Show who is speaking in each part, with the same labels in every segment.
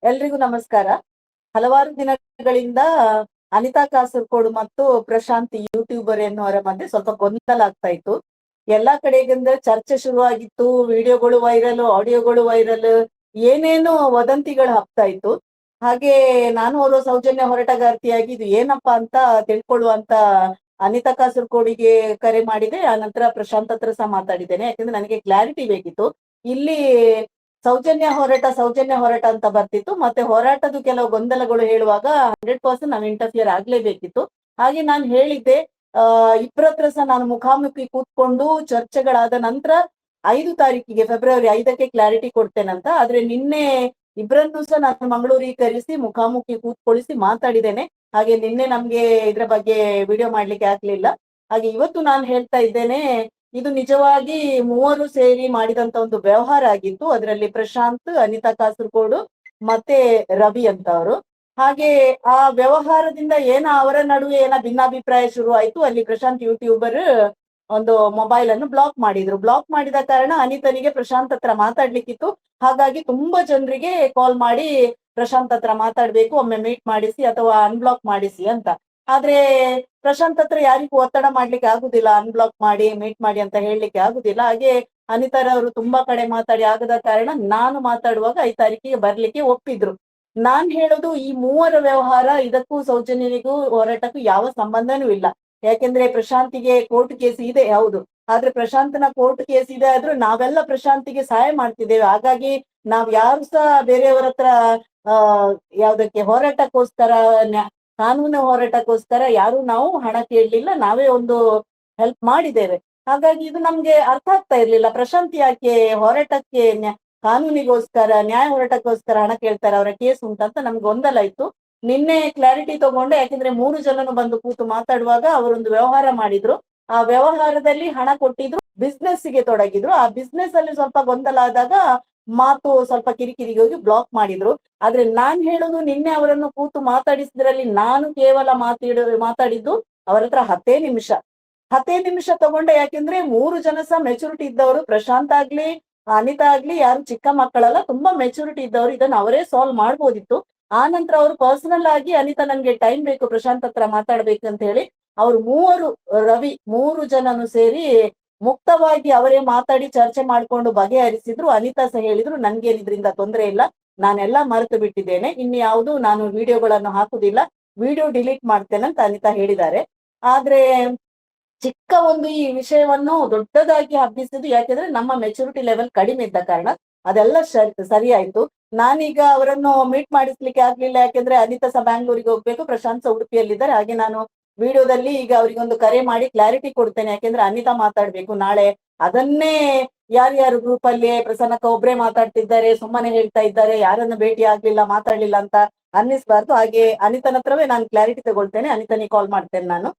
Speaker 1: ಎಲ್ರಿಗೂ ನಮಸ್ಕಾರ. ಹಲವಾರು ದಿನಗಳಿಂದ ಅನಿತಾ ಕಾಸರಗೋಡು ಮತ್ತು ಪ್ರಶಾಂತ್ ಯೂಟ್ಯೂಬರ್ ಎನ್ನುವರ ಮಧ್ಯೆ ಸ್ವಲ್ಪ ಗೊಂದಲ ಆಗ್ತಾ ಇತ್ತು. ಎಲ್ಲಾ ಕಡೆಗಿಂದ ಚರ್ಚೆ ಶುರುವಾಗಿತ್ತು, ವಿಡಿಯೋಗಳು ವೈರಲ್, ಆಡಿಯೋಗಳು ವೈರಲ್, ಏನೇನೋ ವದಂತಿಗಳು ಹಬ್ತಾ ಇತ್ತು. ಹಾಗೆ ನಾನು ಓರ್ವ ಸೌಜನ್ಯ ಹೋರಾಟಗಾರ್ತಿಯಾಗಿ ಇದು ಏನಪ್ಪಾ ಅಂತ ತಿಳ್ಕೊಳ್ಳುವಂತ ಅನಿತಾ ಕಾಸರಗೋಡಿಗೆ ಕರೆ ಮಾಡಿದೆ. ಆ ನಂತರ ಪ್ರಶಾಂತ್ ಹತ್ರ ಸಹ ಮಾತಾಡಿದ್ದೇನೆ, ಯಾಕಂದ್ರೆ ನನಗೆ ಕ್ಲಾರಿಟಿ ಬೇಕಿತ್ತು. ಇಲ್ಲಿ ಸೌಜನ್ಯ ಹೋರಾಟ ಅಂತ ಬರ್ತಿತ್ತು, ಮತ್ತೆ ಹೋರಾಟದ ಕೆಲವು ಗೊಂದಲಗಳು ಹೇಳುವಾಗ 100% ನಾವು ಇಂಟರ್ಫಿಯರ್ ಆಗ್ಲೇಬೇಕಿತ್ತು. ಹಾಗೆ ನಾನು ಹೇಳಿದ್ದೆ, ಇಬ್ಬರ ಹತ್ರ ಸಹ ನಾನು ಮುಖಾಮುಖಿ ಕೂತ್ಕೊಂಡು ಚರ್ಚೆಗಳಾದ ನಂತರ 5 ತಾರೀಕಿಗೆ ಫೆಬ್ರವರಿ 5ಕ್ಕೆ ಕ್ಲಾರಿಟಿ ಕೊಡ್ತೇನಂತ. ಆದ್ರೆ ನಿನ್ನೆ ಇಬ್ಬರನ್ನು ಸಹ ನಾನು ಮಂಗಳೂರಿಗೆ ಕರೆಸಿ ಮುಖಾಮುಖಿ ಕೂತ್ಕೊಳಿಸಿ ಮಾತಾಡಿದ್ದೇನೆ. ಹಾಗೆ ನಿನ್ನೆ ನಮ್ಗೆ ಇದ್ರ ಬಗ್ಗೆ ವಿಡಿಯೋ ಮಾಡ್ಲಿಕ್ಕೆ ಆಗ್ಲಿಲ್ಲ. ಹಾಗೆ ಇವತ್ತು ನಾನು ಹೇಳ್ತಾ ಇದ್ದೇನೆ, ಇದು ನಿಜವಾಗಿ ಮೂವರು ಸೇರಿ ಮಾಡಿದಂತ ಒಂದು ವ್ಯವಹಾರ ಆಗಿತ್ತು. ಅದರಲ್ಲಿ ಪ್ರಶಾಂತ್, ಅನಿತಾ ಕಾಸರಗೋಡು ಮತ್ತೆ ರವಿ ಅಂತ ಅವರು. ಹಾಗೆ ಆ ವ್ಯವಹಾರದಿಂದ ಅವರ ನಡುವೆ ಭಿನ್ನಾಭಿಪ್ರಾಯ ಶುರು ಆಯ್ತು. ಅಲ್ಲಿ ಪ್ರಶಾಂತ್ ಯೂಟ್ಯೂಬರ್ ಒಂದು ಮೊಬೈಲ್ ಅನ್ನು ಬ್ಲಾಕ್ ಮಾಡಿದ್ರು. ಬ್ಲಾಕ್ ಮಾಡಿದ ಕಾರಣ ಅನಿತನಿಗೆ ಪ್ರಶಾಂತ್ ಹತ್ರ ಮಾತಾಡ್ಲಿಕ್ಕಿತ್ತು. ಹಾಗಾಗಿ ತುಂಬಾ ಜನರಿಗೆ ಕಾಲ್ ಮಾಡಿ ಪ್ರಶಾಂತ್ ಹತ್ರ ಮಾತಾಡ್ಬೇಕು, ಒಮ್ಮೆ ಮೀಟ್ ಮಾಡಿಸಿ ಅಥವಾ ಅನ್ಬ್ಲಾಕ್ ಮಾಡಿಸಿ ಅಂತ. ಆದ್ರೆ ಪ್ರಶಾಂತ್ ಹತ್ರ ಯಾರಿಗೂ ಒತ್ತಡ ಮಾಡ್ಲಿಕ್ಕೆ ಆಗುದಿಲ್ಲ, ಅನ್ಬ್ಲಾಕ್ ಮಾಡಿ ಮೀಟ್ ಮಾಡಿ ಅಂತ ಹೇಳಲಿಕ್ಕೆ ಆಗುದಿಲ್ಲ. ಹಾಗೆ ಅನಿತಾರವರು ತುಂಬಾ ಕಡೆ ಮಾತಾಡಿ ಆಗದ ಕಾರಣ ನಾನು ಮಾತಾಡುವಾಗ 5 ತಾರೀಕಿಗೆ ಬರ್ಲಿಕ್ಕೆ ಒಪ್ಪಿದ್ರು. ನಾನ್ ಹೇಳೋದು, ಈ ಮೂವರ ವ್ಯವಹಾರ ಇದಕ್ಕೂ ಸೌಜನ್ಯನಿಗೂ ಹೋರಾಟಕ್ಕೂ ಯಾವ ಸಂಬಂಧನೂ ಇಲ್ಲ. ಯಾಕೆಂದ್ರೆ ಪ್ರಶಾಂತಿಗೆ ಕೋರ್ಟ್ ಕೇಸ್ ಇದೆ, ಹೌದು. ಆದ್ರೆ ಪ್ರಶಾಂತನ ಕೋರ್ಟ್ ಕೇಸ್ ಇದೆ ಆದ್ರೂ ನಾವೆಲ್ಲ ಪ್ರಶಾಂತಿಗೆ ಸಹಾಯ ಮಾಡ್ತಿದ್ದೇವೆ. ಹಾಗಾಗಿ ನಾವ್ ಯಾರು ಸಹ ಬೇರೆಯವರ ಹತ್ರ ಆ ಯಾವ್ದಕ್ಕೆ ಹೋರಾಟಕ್ಕೋಸ್ಕರ, ಕಾನೂನು ಹೋರಾಟಕ್ಕೋಸ್ಕರ ಯಾರು ನಾವು ಹಣ ಕೇಳಲಿಲ್ಲ, ನಾವೇ ಒಂದು ಹೆಲ್ಪ್ ಮಾಡಿದ್ದೇವೆ. ಹಾಗಾಗಿ ಇದು ನಮ್ಗೆ ಅರ್ಥ ಆಗ್ತಾ ಇರ್ಲಿಲ್ಲ. ಪ್ರಶಾಂತ್ ಯಾಕೆ ಹೋರಾಟಕ್ಕೆ ಕಾನೂನಿಗೋಸ್ಕರ, ನ್ಯಾಯ ಹೋರಾಟಕ್ಕೋಸ್ಕರ ಹಣ ಕೇಳ್ತಾರೆ, ಅವರ ಕೇಸ್ ಉಂಟಂತ ನಮ್ಗೆ ಗೊಂದಲ ಇತ್ತು. ನಿನ್ನೆ ಕ್ಲಾರಿಟಿ ತಗೊಂಡೆ, ಯಾಕಂದ್ರೆ 3 ಜನನು ಬಂದು ಕೂತು ಮಾತಾಡುವಾಗ ಅವರೊಂದು ವ್ಯವಹಾರ ಮಾಡಿದ್ರು. ಆ ವ್ಯವಹಾರದಲ್ಲಿ ಹಣ ಕೊಟ್ಟಿದ್ರು, ಬಿಸ್ನೆಸ್ ಗೆ ತೊಡಗಿದ್ರು. ಆ ಬಿಸ್ನೆಸ್ ಅಲ್ಲಿ ಸ್ವಲ್ಪ ಗೊಂದಲ ಆದಾಗ ಮಾತು ಸ್ವಲ್ಪ ಕಿರಿಕಿರಿಗೆ ಹೋಗಿ ಬ್ಲಾಕ್ ಮಾಡಿದ್ರು. ಆದ್ರೆ ನಾನ್ ಹೇಳೋದು, ನಿನ್ನೆ ಅವರನ್ನು ಕೂತು ಮಾತಾಡಿಸಿದ್ರಲ್ಲಿ ನಾನು ಕೇವಲ ಮಾತಾಡಿದ್ದು ಅವರ ಹತ್ರ 10 ನಿಮಿಷ ತಗೊಂಡೆ. ಯಾಕೆಂದ್ರೆ 3 ಜನ ಸಹ ಮೆಚುರಿಟಿ ಇದ್ದವರು, ಪ್ರಶಾಂತ್ ಆಗ್ಲಿ ಅನಿತಾ ಆಗ್ಲಿ ಯಾರು ಚಿಕ್ಕ ಮಕ್ಕಳಲ್ಲ, ತುಂಬಾ ಮೆಚುರಿಟಿ ಇದ್ದವರು, ಇದನ್ನ ಅವರೇ ಸಾಲ್ವ್ ಮಾಡ್ಬೋದಿತ್ತು. ಆ ನಂತರ ಅವರು ಪರ್ಸನಲ್ ಆಗಿ, ಅನಿತಾ ನನ್ಗೆ ಟೈಮ್ ಬೇಕು ಪ್ರಶಾಂತ್ ಹತ್ರ ಮಾತಾಡ್ಬೇಕು ಅಂತ ಹೇಳಿ ಅವ್ರು ಮೂವರು, ರವಿ 3 ಜನನು ಸೇರಿ ಮುಕ್ತವಾಗಿ ಅವರೇ ಮಾತಾಡಿ ಚರ್ಚೆ ಮಾಡ್ಕೊಂಡು ಬಗೆಹರಿಸಿದ್ರು. ಅನಿತಾ ಸಹ ಹೇಳಿದ್ರು, ನನ್ಗೇನ್ ಇದ್ರಿಂದ ತೊಂದರೆ ಇಲ್ಲ, ನಾನೆಲ್ಲ ಮರೆತು ಬಿಟ್ಟಿದ್ದೇನೆ, ಇನ್ಯಾವುದು ನಾನು ವಿಡಿಯೋಗಳನ್ನು ಹಾಕುದಿಲ್ಲ, ವಿಡಿಯೋ ಡಿಲೀಟ್ ಮಾಡ್ತೇನೆ ಅಂತ ಅನಿತಾ ಹೇಳಿದ್ದಾರೆ. ಆದ್ರೆ ಚಿಕ್ಕ ಒಂದು ಈ ವಿಷಯವನ್ನು ದೊಡ್ಡದಾಗಿ ಹಬ್ಬಿಸಿದ್ದು ಯಾಕೆಂದ್ರೆ ನಮ್ಮ ಮೆಚುರಿಟಿ ಲೆವೆಲ್ ಕಡಿಮೆ ಇದ್ದ ಕಾರಣ ಅದೆಲ್ಲ ಸರಿ ಆಯ್ತು. ನಾನೀಗ ಅವರನ್ನು ಮೀಟ್ ಮಾಡಿಸ್ಲಿಕ್ಕೆ ಆಗ್ಲಿಲ್ಲ, ಯಾಕೆಂದ್ರೆ ಅನಿತಾ ಸಹ ಬ್ಯಾಂಗ್ಳೂರಿಗೆ ಹೋಗ್ಬೇಕು, ಪ್ರಶಾಂತ್ ಸಹ ಉಡುಪಿಯಲ್ಲಿದ್ದಾರೆ. ಹಾಗೆ ನಾನು ವಿಡಿಯೋದಲ್ಲಿ ಈಗ ಅವರಿಗೊಂದು ಕರೆ ಮಾಡಿ ಕ್ಲಾರಿಟಿ ಕೊಡ್ತೇನೆ, ಯಾಕೆಂದ್ರೆ ಅನಿತಾ ಮಾತಾಡ್ಬೇಕು ನಾಳೆ. ಅದನ್ನೇ ಯಾರ್ಯಾರು ಗ್ರೂಪ್ ಅಲ್ಲಿ ಪ್ರಸನ್ನಕ್ಕ ಒಬ್ರೇ ಮಾತಾಡ್ತಿದ್ದಾರೆ, ಸುಮ್ಮನೆ ಹೇಳ್ತಾ ಇದ್ದಾರೆ, ಯಾರನ್ನು ಭೇಟಿ ಆಗ್ಲಿಲ್ಲ, ಮಾತಾಡ್ಲಿಲ್ಲ ಅಂತ ಅನ್ನಿಸ್ಬಾರ್ದು. ಹಾಗೆ ಅನಿತನ ಹತ್ರವೇ ನಾನು ಕ್ಲಾರಿಟಿ ತಗೊಳ್ತೇನೆ. ಅನಿತನಿಗೆ ಕಾಲ್ ಮಾಡ್ತೇನೆ ನಾನು.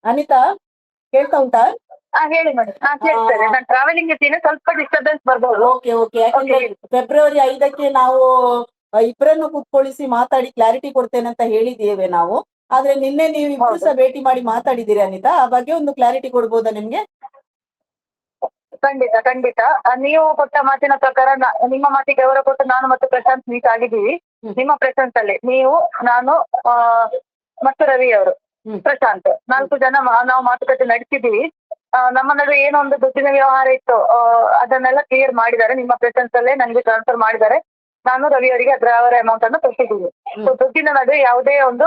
Speaker 1: ಅನಿತಾ, ಕೇಳ್ತಾ ಉಂಟಾ?
Speaker 2: ಹೇಳಿ ಮೇಡಮ್. ಕೇಳ್ತೇನೆ. ನಾನು ಟ್ರಾವೆಲಿಂಗ್ ಇದ್ದೀನಿ, ಸ್ವಲ್ಪ ಡಿಸ್ಟರ್ಬೆನ್ಸ್ ಬರ್ಬೋದು.
Speaker 1: Okay okay. ಯಾಕಂದ್ರೆ ಫೆಬ್ರವರಿ 5ಕ್ಕೆ ನಾವು ಇಬ್ಬರನ್ನು ಕೂತ್ಕೊಳಿಸಿ ಮಾತಾಡಿ ಕ್ಲಾರಿಟಿ ಕೊಡ್ತೇನೆ ಅಂತ ಹೇಳಿದ್ದೇವೆ ನಾವು. ಆದ್ರೆ ನಿನ್ನೆ ನೀವು ಇಬ್ರು ಸಹ ಭೇಟಿ ಮಾಡಿ ಮಾತಾಡಿದ್ದೀರಿ ಅನಿತಾ, ಆ ಬಗ್ಗೆ ಒಂದು ಕ್ಲಾರಿಟಿ ಕೊಡ್ಬೋದಾ ನಿಮ್ಗೆ?
Speaker 2: ಖಂಡಿತ ಖಂಡಿತ. ನೀವು ಕೊಟ್ಟ ಮಾತಿನ ಪ್ರಕಾರ ನಿಮ್ಮ ಮಾತಿಗೆ ಗೌರವ ಕೊಟ್ಟು ನಾನು ಮತ್ತು ಪ್ರಶಾಂತ್ ಮೀಟ್ ಆಗಿದ್ದೀವಿ. ನಿಮ್ಮ ಪ್ರೆಸೆನ್ಸ್ ಅಲ್ಲಿ ನೀವು, ನಾನು ಮತ್ತು ರವಿ ಅವರು, ಪ್ರಶಾಂತ್ 4 ಜನ ನಾವು ಮಾತುಕತೆ ನಡೆಸಿದ್ದೀವಿ. ನಮ್ಮ ನಡುವೆ ಏನೋ ಒಂದು ದುಡ್ಡಿನ ವ್ಯವಹಾರ ಇತ್ತು, ಅದನ್ನೆಲ್ಲ ಕ್ಲಿಯರ್ ಮಾಡಿದ್ದಾರೆ. ನಿಮ್ಮ ಪ್ರೆಸೆನ್ಸ್ ಅಲ್ಲೇ ನನಗೆ ಟ್ರಾನ್ಸ್ಫರ್ ಮಾಡಿದ್ದಾರೆ. ನಾನು ರವಿ ಅವರಿಗೆ ಅವರ ಅಮೌಂಟ್ ಅನ್ನು ಕೊಟ್ಟಿದ್ದೀವಿ. ಸೊ ದುಡ್ಡಿನ ನಡುವೆ ಯಾವುದೇ ಒಂದು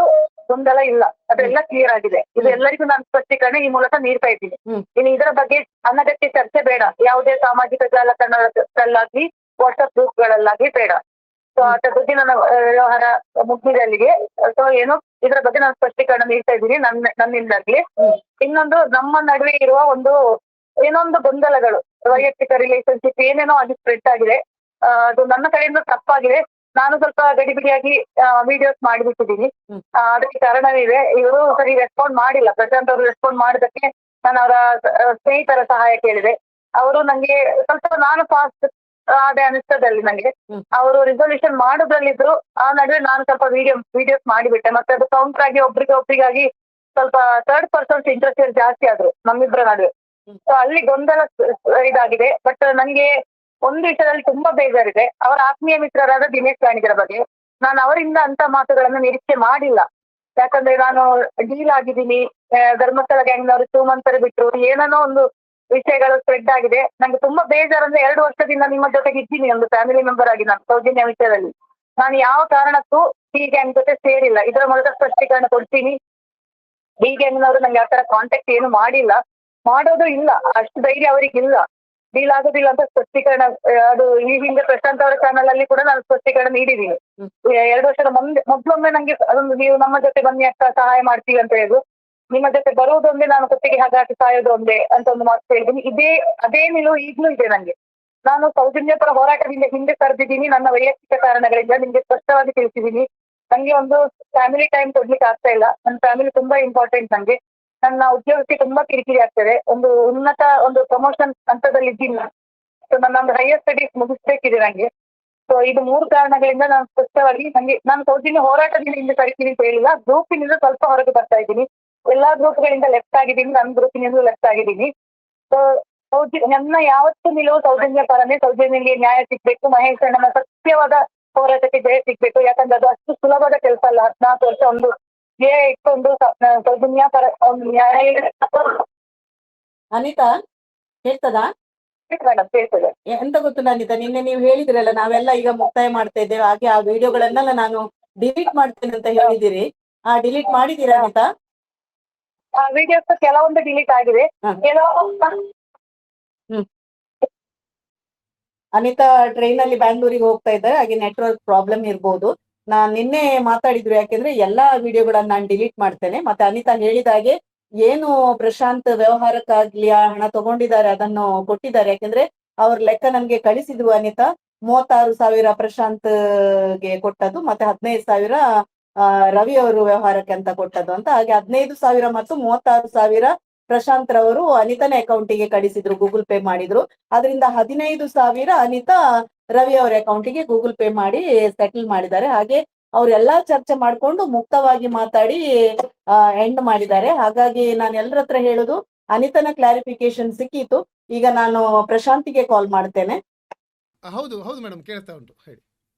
Speaker 2: ಗೊಂದಲ ಇಲ್ಲ, ಅದೆಲ್ಲ ಕ್ಲಿಯರ್ ಆಗಿದೆ. ಇದು ಎಲ್ಲರಿಗೂ ನಾನು ಸ್ಪಷ್ಟೀಕರಣ ಈ ಮೂಲಕ ನೀಡ್ತಾ ಇದ್ದೀನಿ. ಇನ್ನು ಇದರ ಬಗ್ಗೆ ಅನಗತ್ಯ ಚರ್ಚೆ ಬೇಡ, ಯಾವುದೇ ಸಾಮಾಜಿಕ ಜಾಲತಾಣಗಳಲ್ಲಾಗ್ಲಿ ವಾಟ್ಸ್ಆಪ್ ಗ್ರೂಪ್ಗಳಲ್ಲಾಗ್ಲಿ ಬೇಡ. ಸೊ ದುಡ್ಡಿನ ವ್ಯವಹಾರ ಮುಗಿದಿದೆ ಅಲ್ಲಿಗೆ. ಸೊ ಏನು ಇದರ ಬಗ್ಗೆ ನಾನು ಸ್ಪಷ್ಟೀಕರಣ ನೀಡ್ತಾ ಇದ್ದೀನಿ ನನ್ನಿಂದಾಗ್ಲಿ. ಇನ್ನೊಂದು, ನಮ್ಮ ನಡುವೆ ಇರುವ ಏನೊಂದು ಗೊಂದಲಗಳು, ವೈಯಕ್ತಿಕ ರಿಲೇಶನ್ಶಿಪ್ ಏನೇನೋ ಆಗಿ ಸ್ಪ್ರೆಡ್ ಆಗಿದೆ. ಅದು ನನ್ನ ಕಡೆಯಿಂದ ತಪ್ಪಾಗಿದೆ. ನಾನು ಸ್ವಲ್ಪ ಗಡಿಬಿಡಿಯಾಗಿ ವಿಡಿಯೋಸ್ ಮಾಡಿಬಿಟ್ಟಿದ್ದೀನಿ. ಅದಕ್ಕೆ ಕಾರಣವಿದೆ. ಇವರು ಸರಿ ರೆಸ್ಪಾಂಡ್ ಮಾಡಿಲ್ಲ. ಪ್ರಶಾಂತ್ ಅವರು ರೆಸ್ಪಾಂಡ್ ಮಾಡಿದಕ್ಕೆ ನಾನು ಅವರ ಸ್ನೇಹಿತರ ಸಹಾಯ ಕೇಳಿದೆ. ಅವರು ನಂಗೆ ಸ್ವಲ್ಪ, ನಾನು ಫಾಸ್ಟ್ ಅದೇ ಅನಿಸ್ತದಲ್ಲಿ ನಂಗೆ ಅವರು ರಿಸಲ್ಯೂಷನ್ ಮಾಡೋದ್ರಲ್ಲಿದ್ರು. ಆ ನಡುವೆ ನಾನು ಸ್ವಲ್ಪ ವಿಡಿಯೋಸ್ ಮಾಡಿಬಿಟ್ಟೆ. ಮತ್ತೆ ಅದು ಕೌಂಟರ್ ಆಗಿ ಒಬ್ರಿಗಾಗಿ ಸ್ವಲ್ಪ ಥರ್ಡ್ ಪರ್ಸನ್ಸ್ ಇಂಟರ್ಫಿಯರ್ ಜಾಸ್ತಿ ಆದ್ರು ನಮ್ಮಿಬ್ಬರ ನಡುವೆ. ಸೊ ಅಲ್ಲಿ ಗೊಂದಲ ಇದಾಗಿದೆ. ಬಟ್ ನಂಗೆ ಒಂದು ವಿಷಯದಲ್ಲಿ ತುಂಬಾ ಬೇಜಾರಿದೆ. ಅವರ ಆತ್ಮೀಯ ಮಿತ್ರರಾದ ದಿನೇಶ್ ಗಾಣಿಗರ ಬಗ್ಗೆ ನಾನು ಅವರಿಂದ ಅಂತ ಮಾತುಗಳನ್ನು ನಿರೀಕ್ಷೆ ಮಾಡಿಲ್ಲ. ಯಾಕಂದ್ರೆ ನಾನು ಡೀಲ್ ಆಗಿದ್ದೀನಿ, ಧರ್ಮಸ್ಥಳ ಗ್ಯಾಂಗ್ನವರು 2 ಮಂತ್ ಬಿಟ್ರು, ಏನೇನೋ ಒಂದು ವಿಷಯಗಳು ಸ್ಪ್ರೆಡ್ ಆಗಿದೆ. ನಂಗೆ ತುಂಬಾ ಬೇಜಾರಂದ್ರೆ 2 ವರ್ಷದಿಂದ ನಿಮ್ಮ ಜೊತೆಗೆ ಇದ್ದೀನಿ, ಒಂದು ಫ್ಯಾಮಿಲಿ ಮೆಂಬರ್ ಆಗಿ ನಾನು ಸೌಜನ್ಯ ವಿಷಯದಲ್ಲಿ. ನಾನು ಯಾವ ಕಾರಣಕ್ಕೂ ಈ ಗ್ಯಾಂಗ್ ಜೊತೆ ಸೇರಿಲ್ಲ. ಇದರ ಮೂಲಕ ಸ್ಪಷ್ಟೀಕರಣ ಕೊಡ್ತೀನಿ. ಈ ಗ್ಯಾಂಗ್ನವರು ನಂಗೆ ಆ ತರ ಕಾಂಟ್ಯಾಕ್ಟ್ ಏನು ಮಾಡಿಲ್ಲ, ಮಾಡೋದು ಇಲ್ಲ, ಅಷ್ಟು ಧೈರ್ಯ ಅವರಿಗಿಲ್ಲ. ಡೀಲ್ ಆಗೋದಿಲ್ಲ ಅಂತ ಸ್ಪಷ್ಟೀಕರಣ ಅದು ಈ ಹಿಂದೆ ಪ್ರಶಾಂತ್ ಅವರ ಚಾನಲ್ ಅಲ್ಲಿ ಕೂಡ ನಾನು ಸ್ಪಷ್ಟೀಕರಣ ನೀಡಿದ್ದೀನಿ. 2 ವರ್ಷದ ಮೊದ್ಲೊಮ್ಮೆ ನಂಗೆ ಅದೊಂದು ನೀವು ನಮ್ಮ ಜೊತೆ ಬನ್ನಿ ಅಕ್ಕ ಸಹಾಯ ಮಾಡ್ತೀವಿ ಅಂತ ಹೇಳಿದ್ರು. ನಿಮ್ಮ ಜೊತೆ ಬರುವುದೊಂದೇ, ನಾನು ಕುತ್ತಿಗೆ ಹಾಕಿ ಸಾಯೋದು ಒಂದೇ ಅಂತ ಒಂದು ಮಾತು ಹೇಳಿದ್ದೀನಿ. ಅದೇ ನಿಲುವು ಈಗಲೂ ಇದೆ ನಂಗೆ. ನಾನು ಸೌಜನ್ಯ ಪರ ಹೋರಾಟದಿಂದ ಹಿಂದೆ ಕರೆದಿದ್ದೀನಿ ನನ್ನ ವೈಯಕ್ತಿಕ ಕಾರಣಗಳಿಂದ. ನಿಮ್ಗೆ ಸ್ಪಷ್ಟವಾಗಿ ತಿಳಿಸಿದ್ದೀನಿ. ನಂಗೆ ಒಂದು ಫ್ಯಾಮಿಲಿ ಟೈಮ್ ಕೊಡ್ಲಿಕ್ಕೆ ಆಗ್ತಾ ಇಲ್ಲ. ನನ್ನ ಫ್ಯಾಮಿಲಿ ತುಂಬಾ ಇಂಪಾರ್ಟೆಂಟ್ ನಂಗೆ. ನನ್ನ ಉದ್ಯೋಗಕ್ಕೆ ತುಂಬಾ ಕಿರಿಕಿರಿ ಆಗ್ತದೆ. ಒಂದು ಉನ್ನತ ಒಂದು ಪ್ರಮೋಷನ್ ಹಂತದಲ್ಲಿ ಇದ್ದೀನಿ. ಸೊ ನನ್ನ ಒಂದು ಹೈಯರ್ ಸ್ಟಡೀಸ್ ಮುಗಿಸ್ಬೇಕಿದೆ ನಂಗೆ. ಸೊ ಇದು 3 ಕಾರಣಗಳಿಂದ ನಾನು ಸ್ಪಷ್ಟವಾಗಿ ನಾನು ಸೌಜನ್ಯ ಹೋರಾಟದಿಂದ ಹಿಂದೆ ಕರಿತೀನಿ ಅಂತ ಹೇಳಿಲ್ಲ. ಗ್ರೂಪಿನಿಂದ ಸ್ವಲ್ಪ ಹೊರಗೆ ಬರ್ತಾ ಇದ್ದೀನಿ. ಎಲ್ಲಾ ಗ್ರೂಪ್ಗಳಿಂದ ಲೆಫ್ಟ್ ಆಗಿದ್ದೀನಿ, ನನ್ನ ಗ್ರೂಪಿನಿಂದ ಲೆಫ್ಟ್ ಆಗಿದ್ದೀನಿ. ಸೊ ನನ್ನ ಯಾವತ್ತೂ ನಿಲುವು ಸೌಜನ್ಯ ಪರನೇ. ಸೌಜನ್ಯಗೆ ನ್ಯಾಯ ಸಿಗ್ಬೇಕು, ಮಹೇಶ್ ಅಣ್ಣನ ಸತ್ಯವಾದ ಹೋರಾಟಕ್ಕೆ ಜಯ ಸಿಗ್ಬೇಕು. ಯಾಕಂದ್ರೆ ಅದು ಅಷ್ಟು ಸುಲಭದ ಕೆಲಸ ಅಲ್ಲ. 14 ವರ್ಷ ಒಂದು ಜಯ ಇಟ್ಕೊಂಡು ಸೌಜನ್ಯ ಪರ ಒಂದು ನ್ಯಾಯ
Speaker 1: ಅನಿತಾ ಹೇಳ್ತದಾ?
Speaker 2: ಮೇಡಮ್ ಹೇಳ್ತದೆ.
Speaker 1: ಎಂತ ಗೊತ್ತು ಅನಿತಾ, ನಿನ್ನೆ ನೀವು ಹೇಳಿದ್ರಲ್ಲ ನಾವೆಲ್ಲ ಈಗ ಮುಕ್ತಾಯ ಮಾಡ್ತಾ ಇದ್ದೇವೆ, ಹಾಗೆ ಆ ವಿಡಿಯೋಗಳನ್ನೆಲ್ಲ ನಾನು ಡಿಲೀಟ್ ಮಾಡ್ತೇನೆ ಅಂತ ಹೇಳಿದಿರಿ. ಡಿಲೀಟ್ ಮಾಡಿದೀರಾ ಅನಿತಾ?
Speaker 2: ವಿಡಿಯೋಸ್ ಕೆಲವೊಂದು ಡಿಲೀಟ್ ಆಗಿದೆ.
Speaker 1: ಅನಿತಾ ಟ್ರೈನ್ ಅಲ್ಲಿ ಬ್ಯಾಂಗ್ಳೂರಿಗೆ ಹೋಗ್ತಾ ಇದ್ದಾರೆ, ಹಾಗೆ ನೆಟ್ವರ್ಕ್ ಪ್ರಾಬ್ಲಮ್ ಇರ್ಬೋದು. ನಾನ್ ನಿನ್ನೆ ಮಾತಾಡಿದ್ರು, ಯಾಕೆಂದ್ರೆ ಎಲ್ಲಾ ವಿಡಿಯೋಗಳನ್ನ ನಾನು ಡಿಲೀಟ್ ಮಾಡ್ತೇನೆ. ಮತ್ತೆ ಅನಿತಾ ಹೇಳಿದ ಹಾಗೆ ಏನು ಪ್ರಶಾಂತ್ ವ್ಯವಹಾರಕ್ಕಾಗ್ಲಿ ಹಣ ತಗೊಂಡಿದ್ದಾರೆ ಅದನ್ನು ಕೊಟ್ಟಿದ್ದಾರೆ. ಯಾಕೆಂದ್ರೆ ಅವ್ರ ಲೆಕ್ಕ ನನ್ಗೆ ಕಳಿಸಿದ್ರು ಅನಿತಾ. 36,000 ಪ್ರಶಾಂತ್ ಗೆ ಕೊಟ್ಟದ್ದು, ಮತ್ತೆ 15,000 ರವಿ ಅವರು ವ್ಯವಹಾರಕ್ಕೆ ಅಂತ ಕೊಟ್ಟದ್ದು ಅಂತ. ಹಾಗೆ 15,000 ಮತ್ತು 36,000 ಪ್ರಶಾಂತ್ ರವರು ಅನಿತಾನ ಅಕೌಂಟಿಗೆ ಕಳಿಸಿದ್ರು, ಗೂಗಲ್ ಪೇ ಮಾಡಿದ್ರು. ಅದರಿಂದ 15,000 ಅನಿತಾ ರವಿ ಅವರ ಅಕೌಂಟಿಗೆ ಗೂಗಲ್ ಪೇ ಮಾಡಿ ಸೆಟಲ್ ಮಾಡಿದ್ದಾರೆ. ಹಾಗೆ ಅವರೆಲ್ಲಾ ಚರ್ಚೆ ಮಾಡ್ಕೊಂಡು ಮುಕ್ತವಾಗಿ ಮಾತಾಡಿ ಎಂಡ್ ಮಾಡಿದ್ದಾರೆ. ಹಾಗಾಗಿ ನಾನು ಎಲ್ಲರ ಹತ್ರ ಹೇಳುದು, ಅನಿತನ ಕ್ಲಾರಿಫಿಕೇಶನ್ ಸಿಕ್ಕಿತು. ಈಗ ನಾನು ಪ್ರಶಾಂತಿಗೆ ಕಾಲ್ ಮಾಡ್ತೇನೆ.
Speaker 3: ಹೌದು ಹೌದು ಮೇಡಮ್, ಕೇಳ್ತಾ ಉಂಟು, ಹೇಳಿ.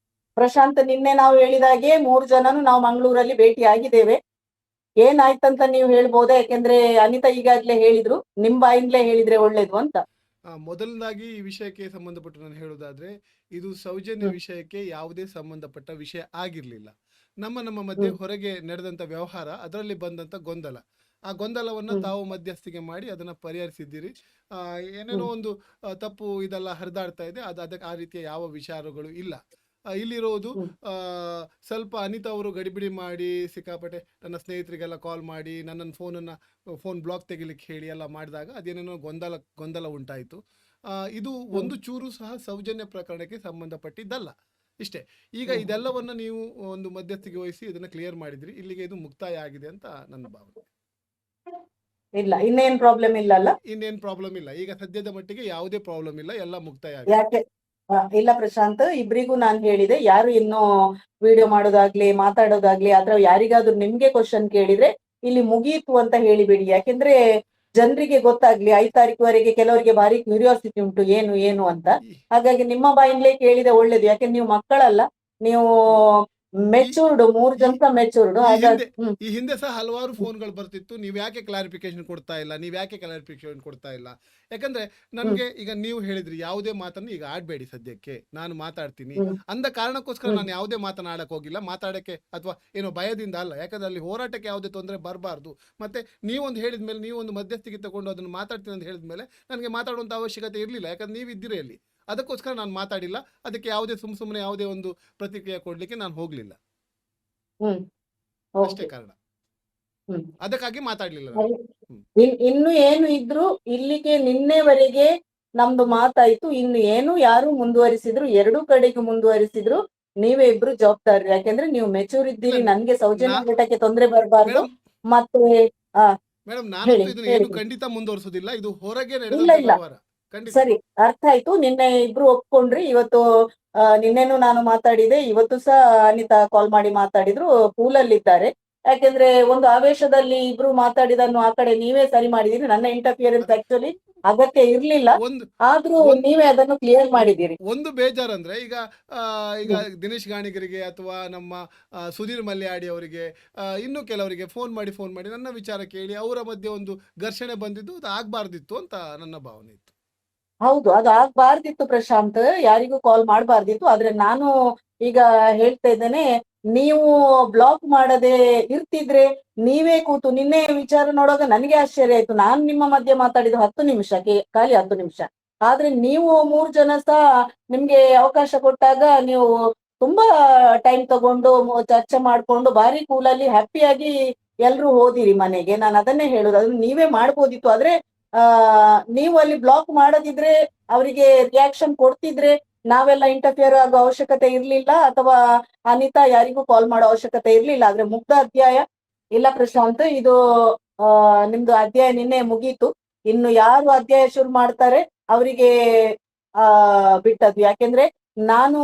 Speaker 1: ಪ್ರಶಾಂತ್, ನಿನ್ನೆ ನಾವು ಹೇಳಿದಾಗೆ 3 ಜನನು ನಾವು ಮಂಗಳೂರಲ್ಲಿ ಭೇಟಿ ಆಗಿದ್ದೇವೆ. ಏನಾಯ್ತಂತ ನೀವು ಹೇಳ್ಬೋದಾ? ಯಾಕೆಂದ್ರೆ ಅನಿತಾ ಈಗಾಗ್ಲೇ ಹೇಳಿದ್ರು, ನಿಮ್ ಬಾಯಿಂದಲೇ ಹೇಳಿದ್ರೆ ಒಳ್ಳೇದು ಅಂತ.
Speaker 3: ಮೊದಲನಾಗಿ ಈ ವಿಷಯಕ್ಕೆ ಸಂಬಂಧಪಟ್ಟು ನಾನು ಹೇಳುವುದಾದ್ರೆ, ಇದು ಸೌಜನ್ಯ ವಿಷಯಕ್ಕೆ ಯಾವುದೇ ಸಂಬಂಧಪಟ್ಟ ವಿಷಯ ಆಗಿರ್ಲಿಲ್ಲ. ನಮ್ಮ ಮಧ್ಯೆ ಹೊರಗೆ ನಡೆದಂತ ವ್ಯವಹಾರ, ಅದರಲ್ಲಿ ಬಂದಂತ ಗೊಂದಲ, ಆ ಗೊಂದಲವನ್ನ ತಾವು ಮಧ್ಯಸ್ಥಿಕೆ ಮಾಡಿ ಅದನ್ನ ಪರಿಹರಿಸಿದ್ದೀರಿ. ಏನೇನೋ ಒಂದು ತಪ್ಪು ಇದೆಲ್ಲ ಹರಿದಾಡ್ತಾ ಇದೆ, ಅದಕ್ಕೆ ಆ ರೀತಿಯ ಯಾವ ವಿಚಾರಗಳು ಇಲ್ಲ. ಇಲ್ಲಿರೋದು ಸ್ವಲ್ಪ ಅನಿತಾ ಅವರು ಗಡಿಬಿಡಿ ಮಾಡಿ ಸಿಕ್ಕಾಪಟ್ಟೆ ನನ್ನ ಸ್ನೇಹಿತರಿಗೆಲ್ಲ ಕಾಲ್ ಮಾಡಿ ನನ್ನನ್ನು ಫೋನ್ ಬ್ಲಾಕ್ ತೆಗಿಲಿಕ್ಕೆ ಹೇಳಿ ಎಲ್ಲ ಮಾಡಿದಾಗ ಅದೇನೇನೋ ಗೊಂದಲ ಉಂಟಾಯಿತು. ಇದು ಒಂದು ಚೂರು ಸಹ ಸೌಜನ್ಯ ಪ್ರಕರಣಕ್ಕೆ ಸಂಬಂಧಪಟ್ಟಿದ್ದಲ್ಲ. ಇಷ್ಟೇ. ಈಗ ಇದೆಲ್ಲವನ್ನ ನೀವು ಒಂದು ಮಧ್ಯಸ್ಥಿಕೆ ವಹಿಸಿ ಇದನ್ನ ಕ್ಲಿಯರ್ ಮಾಡಿದ್ರಿ, ಇಲ್ಲಿಗೆ ಇದು ಮುಕ್ತಾಯ ಆಗಿದೆ ಅಂತ ನನ್ನ ಭಾವನೆ.
Speaker 1: ಇಲ್ಲ, ಇನ್ನೇನ್ ಪ್ರಾಬ್ಲಮ್ ಇಲ್ಲ ಅಲ್ಲ?
Speaker 3: ಇನ್ನೇನ್ ಪ್ರಾಬ್ಲಮ್ ಇಲ್ಲ, ಈಗ ಸದ್ಯದ ಮಟ್ಟಿಗೆ ಯಾವುದೇ ಪ್ರಾಬ್ಲಮ್ ಇಲ್ಲ, ಎಲ್ಲ ಮುಕ್ತಾಯ ಆಗಿದೆ.
Speaker 1: ಯಾಕೆ ಇಲ್ಲ ಪ್ರಶಾಂತ್, ಇಬ್ರಿಗೂ ನಾನು ಹೇಳಿದೆ, ಯಾರು ಇನ್ನು ವಿಡಿಯೋ ಮಾಡೋದಾಗ್ಲಿ ಮಾತಾಡೋದಾಗ್ಲಿ ಅಥವಾ ಯಾರಿಗಾದ್ರೂ ನಿಮ್ಗೆ ಕ್ವಶನ್ ಕೇಳಿದ್ರೆ ಇಲ್ಲಿ ಮುಗೀತು ಅಂತ ಹೇಳಿಬಿಡಿ. ಯಾಕೆಂದ್ರೆ ಜನರಿಗೆ ಗೊತ್ತಾಗ್ಲಿ, 5 ತಾರೀಕುವರೆಗೆ ಕೆಲವರಿಗೆ ಭಾರಿ ಕ್ಯೂರಿಯಾಸಿಟಿ ಉಂಟು ಏನು ಏನು ಅಂತ. ಹಾಗಾಗಿ ನಿಮ್ಮ ಬಾಯಿಂದಲೇ ಕೇಳಿದೆ ಒಳ್ಳೇದು. ಯಾಕೆಂದ್ರೆ ನೀವು ಮಕ್ಕಳಲ್ಲ, ನೀವು ಮೆಚೂರ್ಡ್, 3 ಜನ ಮೆಚೂರ್ಡ್. ಹಾಗಾಗಿ
Speaker 3: ಈ ಹಿಂದೆ ಸಹ ಹಲವಾರು ಫೋನ್ಗಳು ಬರ್ತಿತ್ತು, ನೀವ್ ಯಾಕೆ ಕ್ಲಾರಿಫಿಕೇಶನ್ ಕೊಡ್ತಾ ಇಲ್ಲ. ಯಾಕಂದ್ರೆ ನನ್ಗೆ ಈಗ ನೀವು ಹೇಳಿದ್ರಿ ಯಾವುದೇ ಮಾತನ್ನು ಈಗ ಆಡ್ಬೇಡಿ, ಸದ್ಯಕ್ಕೆ ನಾನು ಮಾತಾಡ್ತೀನಿ ಅಂದ ಕಾರಣಕ್ಕೋಸ್ಕರ ನಾನು ಯಾವುದೇ ಮಾತನಾಡಕ್ ಹೋಗಿಲ್ಲ, ಮಾತಾಡಕ್ಕೆ ಅಥವಾ ಏನೋ ಭಯದಿಂದ ಅಲ್ಲ. ಯಾಕಂದ್ರೆ ಅಲ್ಲಿ ಹೋರಾಟಕ್ಕೆ ಯಾವುದೇ ತೊಂದರೆ ಬರಬಾರ್ದು. ಮತ್ತೆ ನೀವೊಂದು ಹೇಳಿದ್ಮೇಲೆ, ನೀವೊಂದು ಮಧ್ಯಸ್ಥಿಕೆ ತಗೊಂಡು ಅದನ್ನು ಮಾತಾಡ್ತೀನಿ ಅಂತ ಹೇಳಿದ್ಮೇಲೆ ನನಗೆ ಮಾತಾಡುವಂತ ಅವಶ್ಯಕತೆ ಇರಲಿಲ್ಲ. ಯಾಕಂದ್ರೆ ನೀವು ಇದ್ದೀರಿ ಅಲ್ಲಿ, ಅದಕ್ಕೋಸ್ಕರ ನಾನು ಮಾತಾಡಿಲ್ಲ. ಅದಕ್ಕೆ ಯಾವುದೇ ಸುಮ್ಮನೆ ಯಾವುದೇ ಒಂದು ಪ್ರತಿಕ್ರಿಯೆ ಕೊಡ್ಲಿಕ್ಕೆ ನಾನು ಹೋಗ್ಲಿಲ್ಲ, ಅಷ್ಟೇ ಕಾರಣ. ಅದಕ್ಕಾಗಿ ಮಾತಾಡ್ಲಿಲ್ಲ.
Speaker 1: ಇನ್ನು ಏನು ಇದ್ರು ಇಲ್ಲಿಗೆ ನಿನ್ನೆವರೆಗೆ ನಮ್ದು ಮಾತಾಯ್ತು. ಇನ್ನು ಏನು ಯಾರು ಮುಂದುವರಿಸಿದ್ರು, 2 ಕಡೆಗೂ ಮುಂದುವರಿಸಿದ್ರು ನೀವೇ ಇಬ್ರು ಜವಾಬ್ದಾರಿ. ಯಾಕೆಂದ್ರೆ ನೀವು ಮೆಚೂರ್ ಇದ್ದೀರಿ, ನನ್ಗೆ ಸೌಜನ್ಯ ಊಟಕ್ಕೆ ತೊಂದರೆ ಬರಬಾರ್ದು. ಮತ್ತೆ
Speaker 3: ಮೇಡಮ್, ನಾನು ಇದನ್ನು ಖಂಡಿತ ಮುಂದುವರಿಸೋದಿಲ್ಲ, ಇದು ಹೊರಗೆ
Speaker 1: ಇಲ್ಲ ಇಲ್ಲ ಸರಿ, ಅರ್ಥ ಆಯ್ತು. ನಿನ್ನೆ ಇಬ್ರು ಒಪ್ಕೊಂಡ್ರಿ. ಇವತ್ತು ನಿನ್ನೆನು ನಾನು ಮಾತಾಡಿದೆ, ಇವತ್ತು ಸಹ ಅನಿತಾ ಕಾಲ್ ಮಾಡಿ ಮಾತಾಡಿದ್ರು, ಪೂಲಲ್ಲಿದ್ದಾರೆ. ಯಾಕೆಂದ್ರೆ ಒಂದು ಆವೇಶದಲ್ಲಿ ಇಬ್ರು ಮಾತಾಡಿದನ್ನು ಆ ಕಡೆ ನೀವೇ ಸರಿ ಮಾಡಿದಿರಿ. ನನ್ನ ಇಂಟರ್ಫಿಯರೆನ್ಸ್ ಆಕ್ಚುಲಿ ಅಗತ್ಯ ಇರ್ಲಿಲ್ಲ,
Speaker 3: ಒಂದು
Speaker 1: ಆದ್ರೂ
Speaker 3: ಒಂದು
Speaker 1: ನೀವೇ ಅದನ್ನು ಕ್ಲಿಯರ್ ಮಾಡಿದಿರಿ.
Speaker 3: ಒಂದು ಬೇಜಾರಂದ್ರೆ ಈಗ ಈಗ ದಿನೇಶ್ ಗಾಣಿಗರಿಗೆ ಅಥವಾ ನಮ್ಮ ಸುಧೀರ್ ಮಲ್ಯಾಡಿ ಅವರಿಗೆ ಇನ್ನು ಕೆಲವರಿಗೆ ಫೋನ್ ಮಾಡಿ ನನ್ನ ವಿಚಾರ ಕೇಳಿ ಅವರ ಮಧ್ಯೆ ಒಂದು ಘರ್ಷಣೆ ಬಂದಿದ್ದು ಅದು ಆಗ್ಬಾರ್ದಿತ್ತು ಅಂತ ನನ್ನ ಭಾವನೆ ಇತ್ತು.
Speaker 1: ಹೌದು, ಅದು ಆಗ್ಬಾರ್ದಿತ್ತು ಪ್ರಶಾಂತ್, ಯಾರಿಗೂ ಕಾಲ್ ಮಾಡಬಾರ್ದಿತ್ತು. ಆದ್ರೆ ನಾನು ಈಗ ಹೇಳ್ತಾ ಇದ್ದೇನೆ, ನೀವು ಬ್ಲಾಕ್ ಮಾಡದೆ ಇರ್ತಿದ್ರೆ ನೀವೇ ಕೂತು ನಿನ್ನೆ ವಿಚಾರ ನೋಡುವಾಗ ನನಗೆ ಆಶ್ಚರ್ಯ ಆಯ್ತು. ನಾನು ನಿಮ್ಮ ಮಧ್ಯೆ ಮಾತಾಡಿದ 10 ನಿಮಿಷ, ಖಾಲಿ 10 ನಿಮಿಷ. ಆದ್ರೆ ನೀವು 3 ಜನ ಸಹ ನಿಮ್ಗೆ ಅವಕಾಶ ಕೊಟ್ಟಾಗ ನೀವು ತುಂಬಾ ಟೈಮ್ ತಗೊಂಡು ಚರ್ಚೆ ಮಾಡ್ಕೊಂಡು ಭಾರಿ ಕೂಲಲ್ಲಿ ಹ್ಯಾಪಿಯಾಗಿ ಎಲ್ರು ಹೋದಿರಿ ಮನೆಗೆ. ನಾನು ಅದನ್ನೇ ಹೇಳುದು, ಅದನ್ನ ನೀವೇ ಮಾಡ್ಬೋದಿತ್ತು. ಆದ್ರೆ ನೀವು ಅಲ್ಲಿ ಬ್ಲಾಕ್ ಮಾಡದಿದ್ರೆ, ಅವರಿಗೆ ರಿಯಾಕ್ಷನ್ ಕೊಡ್ತಿದ್ರೆ ನಾವೆಲ್ಲ ಇಂಟರ್ಫಿಯರ್ ಆಗೋ ಅವಶ್ಯಕತೆ ಇರ್ಲಿಲ್ಲ, ಅಥವಾ ಅನಿತಾ ಯಾರಿಗೂ ಕಾಲ್ ಮಾಡೋ ಅವಶ್ಯಕತೆ ಇರ್ಲಿಲ್ಲ. ಆದ್ರೆ ಮುಗ್ಧ ಅಧ್ಯಾಯ ಇಲ್ಲ ಪ್ರಶಾಂತ್, ಇದು ನಿಮ್ದು ಅಧ್ಯಾಯ ನಿನ್ನೆ ಮುಗೀತು. ಇನ್ನು ಯಾರು ಅಧ್ಯಾಯ ಶುರು ಮಾಡ್ತಾರೆ ಅವರಿಗೆ ಬಿಟ್ಟದ್ದು. ಯಾಕೆಂದ್ರೆ ನಾನು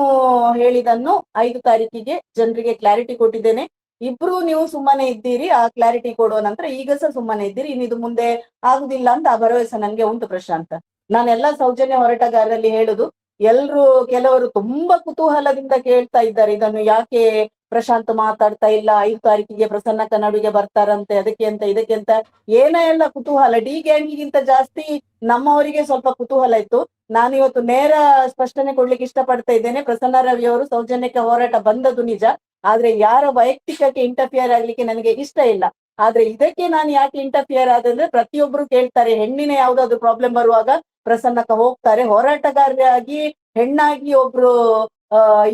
Speaker 1: ಹೇಳಿದನ್ನು 5 ತಾರೀಕಿಗೆ ಜನರಿಗೆ ಕ್ಲಾರಿಟಿ ಕೊಟ್ಟಿದ್ದೇನೆ. ಇಬ್ರು ನೀವು ಸುಮ್ಮನೆ ಇದ್ದೀರಿ ಆ ಕ್ಲಾರಿಟಿ ಕೊಡುವ ನಂತರ, ಈಗ ಸಹ ಸುಮ್ಮನೆ ಇದ್ದೀರಿ. ಇನ್ನಿದು ಮುಂದೆ ಆಗುದಿಲ್ಲ ಅಂತ ಆ ಭರವಸೆ ನನ್ಗೆ ಉಂಟು ಪ್ರಶಾಂತ. ನಾನೆಲ್ಲ ಸೌಜನ್ಯ ಹೋರಾಟಗಾರರಲ್ಲಿ ಹೇಳುದು, ಎಲ್ರು ಕೆಲವರು ತುಂಬಾ ಕುತೂಹಲದಿಂದ ಕೇಳ್ತಾ ಇದ್ದಾರೆ, ಇದನ್ನು ಯಾಕೆ ಪ್ರಶಾಂತ್ ಮಾತಾಡ್ತಾ ಇಲ್ಲ, 5 ತಾರೀಕಿಗೆ ಪ್ರಸನ್ನಕ್ಕ ನಡುವಿಗೆ ಬರ್ತಾರಂತೆ, ಅದಕ್ಕೆ ಅಂತ ಇದಕ್ಕೆ ಅಂತ ಎಲ್ಲ ಕುತೂಹಲ. ಡಿ ಗ್ಯಾಂಗಿಗಿಂತ ಜಾಸ್ತಿ ನಮ್ಮವರಿಗೆ ಸ್ವಲ್ಪ ಕುತೂಹಲ ಇತ್ತು. ನಾನು ಇವತ್ತು ನೇರ ಸ್ಪಷ್ಟನೆ ಕೊಡ್ಲಿಕ್ಕೆ ಇಷ್ಟಪಡ್ತಾ ಇದ್ದೇನೆ. ಪ್ರಸನ್ನ ರವಿ ಅವರು ಸೌಜನ್ಯಕ್ಕೆ ಹೋರಾಟ ಬಂದದ್ದು ನಿಜ, ಆದ್ರೆ ಯಾರ ವೈಯಕ್ತಿಕಕ್ಕೆ ಇಂಟರ್ಫಿಯರ್ ಆಗ್ಲಿಕ್ಕೆ ನನಗೆ ಇಷ್ಟ ಇಲ್ಲ. ಆದ್ರೆ ಇದಕ್ಕೆ ನಾನು ಯಾಕೆ ಇಂಟರ್ಫಿಯರ್ ಆದಂದ್ರೆ, ಪ್ರತಿಯೊಬ್ರು ಕೇಳ್ತಾರೆ, ಹೆಣ್ಣಿನ ಯಾವ್ದಾದ್ರು ಪ್ರಾಬ್ಲಮ್ ಬರುವಾಗ ಪ್ರಸನ್ನಕ್ಕ ಹೋಗ್ತಾರೆ, ಹೋರಾಟಗಾರರಾಗಿ ಹೆಣ್ಣಾಗಿ ಒಬ್ರು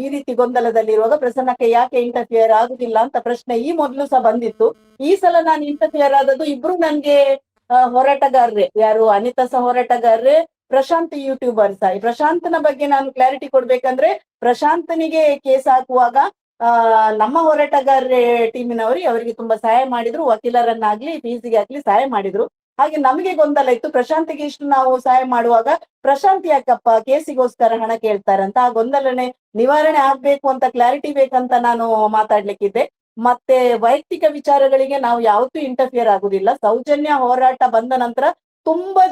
Speaker 1: ಈ ರೀತಿ ಗೊಂದಲದಲ್ಲಿರುವಾಗ ಪ್ರಸನ್ನಕ್ಕೆ ಯಾಕೆ ಇಂಟರ್ಫಿಯರ್ ಆಗುದಿಲ್ಲ ಅಂತ ಪ್ರಶ್ನೆ ಈ ಮೊದಲು ಸಹ ಬಂದಿತ್ತು. ಈ ಸಲ ನಾನು ಇಂಟರ್ಫಿಯರ್ ಆದದ್ದು ಇಬ್ರು ನನ್ಗೆ ಹೋರಾಟಗಾರರೇ. ಯಾರು ಅನಿತಾ ಸಹ ಹೋರಾಟಗಾರರೇ, ಪ್ರಶಾಂತ್ ಯೂಟ್ಯೂಬರ್ ಸಹ. ಪ್ರಶಾಂತನ ಬಗ್ಗೆ ನಾನು ಕ್ಲಾರಿಟಿ ಕೊಡ್ಬೇಕಂದ್ರೆ, ಪ್ರಶಾಂತನಿಗೆ ಕೇಸ್ ಹಾಕುವಾಗ ನಮ್ಮ ಹೋರಾಟಗಾರರೇ ಟೀಮಿನವರು ಅವರಿಗೆ ತುಂಬಾ ಸಹಾಯ ಮಾಡಿದ್ರು, ವಕೀಲರನ್ನಾಗ್ಲಿ ಫೀಸಿಗೆ ಆಗ್ಲಿ ಸಹಾಯ ಮಾಡಿದ್ರು. ಹಾಗೆ ನಮಗೆ ಗೊಂದಲ ಇತ್ತು, ಪ್ರಶಾಂತಿಗೆ ಇಷ್ಟು ನಾವು ಸಹಾಯ ಮಾಡುವಾಗ ಪ್ರಶಾಂತ್ ಯಾಕಪ್ಪ ಕೇಸಿಗೋಸ್ಕರ ಹಣ ಕೇಳ್ತಾರಂತ. ಆ ಗೊಂದಲನೆ ನಿವಾರಣೆ ಆಗ್ಬೇಕು ಅಂತ, ಕ್ಲಾರಿಟಿ ಬೇಕಂತ ನಾನು ಮಾತಾಡ್ಲಿಕ್ಕಿದ್ದೆ. ಮತ್ತೆ ವೈಯಕ್ತಿಕ ವಿಚಾರಗಳಿಗೆ ನಾವು ಯಾವತ್ತೂ ಇಂಟರ್ಫಿಯರ್ ಆಗುದಿಲ್ಲ. ಸೌಜನ್ಯ ಹೋರಾಟ ಬಂದ ನಂತರ ತುಂಬಾ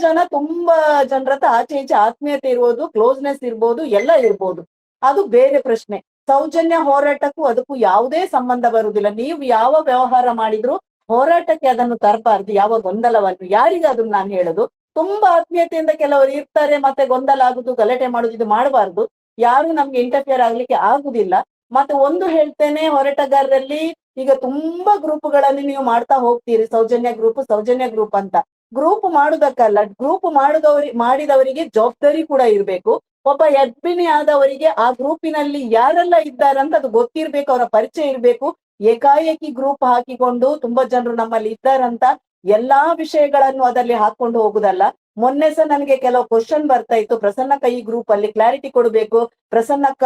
Speaker 1: ಜನರ ಹತ್ರ ಆಚೆ ಈಚೆ ಆತ್ಮೀಯತೆ ಇರ್ಬೋದು, ಕ್ಲೋಸ್ನೆಸ್ ಇರ್ಬೋದು, ಎಲ್ಲ ಇರ್ಬೋದು, ಅದು ಬೇರೆ ಪ್ರಶ್ನೆ. ಸೌಜನ್ಯ ಹೋರಾಟಕ್ಕೂ ಅದಕ್ಕೂ ಯಾವುದೇ ಸಂಬಂಧ ಬರುವುದಿಲ್ಲ. ನೀವು ಯಾವ ವ್ಯವಹಾರ ಮಾಡಿದ್ರು ಹೋರಾಟಕ್ಕೆ ಅದನ್ನು ತರಬಾರ್ದು, ಯಾವ ಗೊಂದಲವನ್ನು. ಯಾರಿಗಾದ್ರೂ ನಾನು ಹೇಳುದು, ತುಂಬಾ ಆತ್ಮೀಯತೆಯಿಂದ ಕೆಲವರು ಇರ್ತಾರೆ, ಮತ್ತೆ ಗೊಂದಲ ಆಗುದು, ಗಲಾಟೆ ಮಾಡುದು, ಇದು ಮಾಡಬಾರ್ದು. ಯಾರು ನಮ್ಗೆ ಇಂಟರ್ಫಿಯರ್ ಆಗ್ಲಿಕ್ಕೆ ಆಗುದಿಲ್ಲ. ಮತ್ತೆ ಒಂದು ಹೇಳ್ತೇನೆ, ಹೋರಾಟಗಾರರಲ್ಲಿ ಈಗ ತುಂಬಾ ಗ್ರೂಪ್ಗಳಲ್ಲಿ ನೀವು ಮಾಡ್ತಾ ಹೋಗ್ತೀರಿ, ಸೌಜನ್ಯ ಗ್ರೂಪ್ ಅಂತ. ಗ್ರೂಪ್ ಮಾಡುದಕ್ಕಲ್ಲ, ಗ್ರೂಪ್ ಮಾಡಿದವರಿಗೆ ಜವಾಬ್ದಾರಿ ಕೂಡ ಇರ್ಬೇಕು. ಒಬ್ಬ ಯಜ್ಞಿನಿ ಆದವರಿಗೆ ಆ ಗ್ರೂಪಿನಲ್ಲಿ ಯಾರೆಲ್ಲ ಇದ್ದಾರಂತ ಅದು ಗೊತ್ತಿರ್ಬೇಕು, ಅವರ ಪರಿಚಯ ಇರ್ಬೇಕು. ಏಕಾಏಕಿ ಗ್ರೂಪ್ ಹಾಕಿಕೊಂಡು ತುಂಬಾ ಜನರು ನಮ್ಮಲ್ಲಿ ಇದ್ದಾರಂತ ಎಲ್ಲಾ ವಿಷಯಗಳನ್ನು ಅದರಲ್ಲಿ ಹಾಕೊಂಡು ಹೋಗುದಲ್ಲ. ಮೊನ್ನೆ ಸಹ ನನಗೆ ಕೆಲವು ಕ್ವಶನ್ ಬರ್ತಾ ಇತ್ತು, ಪ್ರಸನ್ನಕ್ಕ ಈ ಗ್ರೂಪ್ ಅಲ್ಲಿ ಕ್ಲಾರಿಟಿ ಕೊಡಬೇಕು, ಪ್ರಸನ್ನಕ್ಕ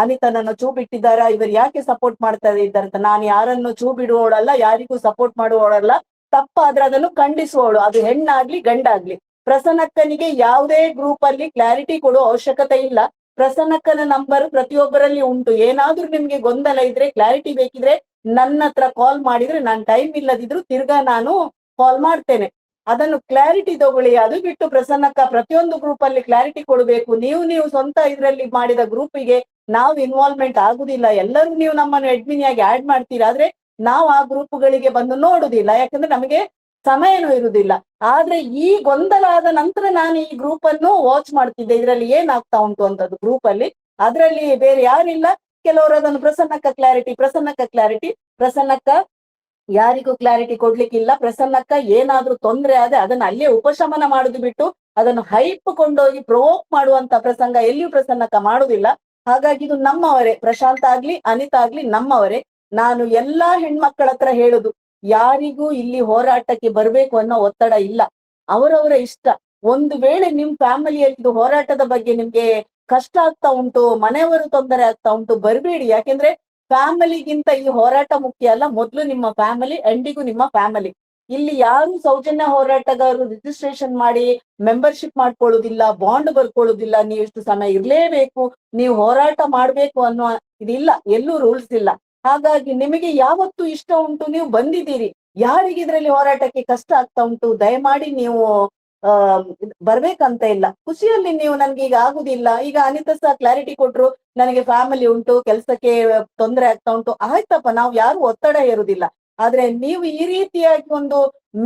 Speaker 1: ಅನಿತನನ್ನು ಚೂ ಬಿಟ್ಟಿದ್ದಾರಾ, ಇವರು ಯಾಕೆ ಸಪೋರ್ಟ್ ಮಾಡ್ತಾ ಇದ್ದಾರಂತ. ನಾನು ಯಾರನ್ನು ಚೂ ಬಿಡುವವಳಲ್ಲ, ಯಾರಿಗೂ ಸಪೋರ್ಟ್ ಮಾಡುವವಳಲ್ಲ. ತಪ್ಪಾದ್ರೆ ಅದನ್ನು ಖಂಡಿಸುವವಳು, ಅದು ಹೆಣ್ಣಾಗ್ಲಿ ಗಂಡಾಗ್ಲಿ. ಪ್ರಸನ್ನಕ್ಕನಿಗೆ ಯಾವುದೇ ಗ್ರೂಪ್ ಅಲ್ಲಿ ಕ್ಲಾರಿಟಿ ಕೊಡುವ ಅವಶ್ಯಕತೆ ಇಲ್ಲ. ಪ್ರಸನ್ನಕ್ಕನ ನಂಬರ್ ಪ್ರತಿಯೊಬ್ಬರಲ್ಲಿ ಉಂಟು. ಏನಾದ್ರೂ ನಿಮ್ಗೆ ಗೊಂದಲ ಇದ್ರೆ, ಕ್ಲಾರಿಟಿ ಬೇಕಿದ್ರೆ ನನ್ನ ಹತ್ರ ಕಾಲ್ ಮಾಡಿದ್ರೆ, ನಾನು ಟೈಮ್ ಇಲ್ಲದಿದ್ರು ತಿರ್ಗಾ ನಾನು ಕಾಲ್ ಮಾಡ್ತೇನೆ. ಅದನ್ನು ಕ್ಲಾರಿಟಿ ತಗೊಳ್ಳಿ. ಅದು ಬಿಟ್ಟು ಪ್ರಸನ್ನಕ್ಕ ಪ್ರತಿಯೊಂದು ಗ್ರೂಪ್ ಅಲ್ಲಿ ಕ್ಲಾರಿಟಿ ಕೊಡಬೇಕು, ನೀವು ಸ್ವಂತ ಇದ್ರಲ್ಲಿ ಮಾಡಿದ ಗ್ರೂಪಿಗೆ ನಾವು ಇನ್ವಾಲ್ವ್ಮೆಂಟ್ ಆಗುದಿಲ್ಲ. ಎಲ್ಲರೂ ನೀವು ನಮ್ಮನ್ನು ಅಡ್ಮಿನಿಯಾಗಿ ಆಡ್ ಮಾಡ್ತೀರಾ, ಆದ್ರೆ ನಾವು ಆ ಗ್ರೂಪ್ಗಳಿಗೆ ಬಂದು ನೋಡುದಿಲ್ಲ, ಯಾಕಂದ್ರೆ ನಮಗೆ ಸಮಯನೂ ಇರುವುದಿಲ್ಲ. ಆದ್ರೆ ಈ ಗೊಂದಲ ಆದ ನಂತರ ನಾನು ಈ ಗ್ರೂಪ್ ಅನ್ನು ವಾಚ್ ಮಾಡ್ತಿದ್ದೆ, ಇದರಲ್ಲಿ ಏನಾಗ್ತಾ ಉಂಟು ಅಂತದ್ದು ಗ್ರೂಪ್ ಅಲ್ಲಿ. ಅದರಲ್ಲಿ ಬೇರೆ ಯಾರಿಲ್ಲ. ಕೆಲವರು ಅದನ್ನು ಪ್ರಸನ್ನಕ್ಕ ಕ್ಲಾರಿಟಿ. ಪ್ರಸನ್ನಕ್ಕ ಯಾರಿಗೂ ಕ್ಲಾರಿಟಿ ಕೊಡ್ಲಿಕ್ಕಿಲ್ಲ. ಪ್ರಸನ್ನಕ್ಕ ಏನಾದ್ರೂ ತೊಂದರೆ ಆದ್ರೆ ಅದನ್ನ ಅಲ್ಲೇ ಉಪಶಮನ ಮಾಡುದು ಬಿಟ್ಟು ಅದನ್ನು ಹೈಪ್ ಕೊಂಡೋಗಿ ಪ್ರವೋಕ್ ಮಾಡುವಂತ ಪ್ರಸಂಗ ಎಲ್ಲಿಯೂ ಪ್ರಸನ್ನಕ್ಕ ಮಾಡುದಿಲ್ಲ. ಹಾಗಾಗಿ ಇದು ನಮ್ಮವರೇ, ಪ್ರಶಾಂತ್ ಆಗ್ಲಿ ಅನಿತಾ ಆಗ್ಲಿ ನಮ್ಮವರೇ. ನಾನು ಎಲ್ಲಾ ಹೆಣ್ಮಕ್ಳ ಹತ್ರ ಹೇಳುದು, ಯಾರಿಗೂ ಇಲ್ಲಿ ಹೋರಾಟಕ್ಕೆ ಬರ್ಬೇಕು ಅನ್ನೋ ಒತ್ತಡ ಇಲ್ಲ, ಅವರವರ ಇಷ್ಟ. ಒಂದು ವೇಳೆ ನಿಮ್ ಫ್ಯಾಮಿಲಿಯಲ್ಲಿ ಹೋರಾಟದ ಬಗ್ಗೆ ನಿಮ್ಗೆ ಕಷ್ಟ ಆಗ್ತಾ ಉಂಟು, ಮನೆಯವರು ತೊಂದರೆ ಆಗ್ತಾ ಉಂಟು, ಬರ್ಬೇಡಿ. ಯಾಕೆಂದ್ರೆ ಫ್ಯಾಮಿಲಿಗಿಂತ ಈ ಹೋರಾಟ ಮುಖ್ಯ ಅಲ್ಲ, ಮೊದ್ಲು ನಿಮ್ಮ ಫ್ಯಾಮಿಲಿ, ಎಂಡಿಗೂ ನಿಮ್ಮ ಫ್ಯಾಮಿಲಿ. ಇಲ್ಲಿ ಯಾರು ಸೌಜನ್ಯ ಹೋರಾಟಗಾರರು ರಿಜಿಸ್ಟ್ರೇಷನ್ ಮಾಡಿ ಮೆಂಬರ್ಶಿಪ್ ಮಾಡ್ಕೊಳ್ಳುದಿಲ್ಲ, ಬಾಂಡ್ ಬರ್ಕೊಳ್ಳುದಿಲ್ಲ, ನೀವು ಇಷ್ಟು ಸಮಯ ಇರ್ಲೇಬೇಕು, ನೀವು ಹೋರಾಟ ಮಾಡ್ಬೇಕು ಅನ್ನೋ ಇದಿಲ್ಲ, ಎಲ್ಲೂ ರೂಲ್ಸ್ ಇಲ್ಲ. ಹಾಗಾಗಿ ನಿಮಗೆ ಯಾವತ್ತು ಇಷ್ಟ ಉಂಟು ನೀವು ಬಂದಿದ್ದೀರಿ. ಯಾರಿಗೆ ಇದ್ರಲ್ಲಿ ಹೋರಾಟಕ್ಕೆ ಕಷ್ಟ ಆಗ್ತಾ ಉಂಟು ದಯಮಾಡಿ ನೀವು ಆ ಬರ್ಬೇಕಂತ ಇಲ್ಲ. ಖುಷಿಯಲ್ಲಿ ನೀವು ನನ್ಗೆ ಈಗ ಆಗುದಿಲ್ಲ, ಈಗ ಅನಿತಾ ಸಹ ಕ್ಲಾರಿಟಿ ಕೊಟ್ರು, ನನಗೆ ಫ್ಯಾಮಿಲಿ ಉಂಟು, ಕೆಲ್ಸಕ್ಕೆ ತೊಂದರೆ ಆಗ್ತಾ ಉಂಟು. ಆಯ್ತಪ್ಪ, ನಾವು ಯಾರು ಒತ್ತಡ ಹೇರುದಿಲ್ಲ. ಆದ್ರೆ ನೀವು ಈ ರೀತಿಯಾಗಿ ಒಂದು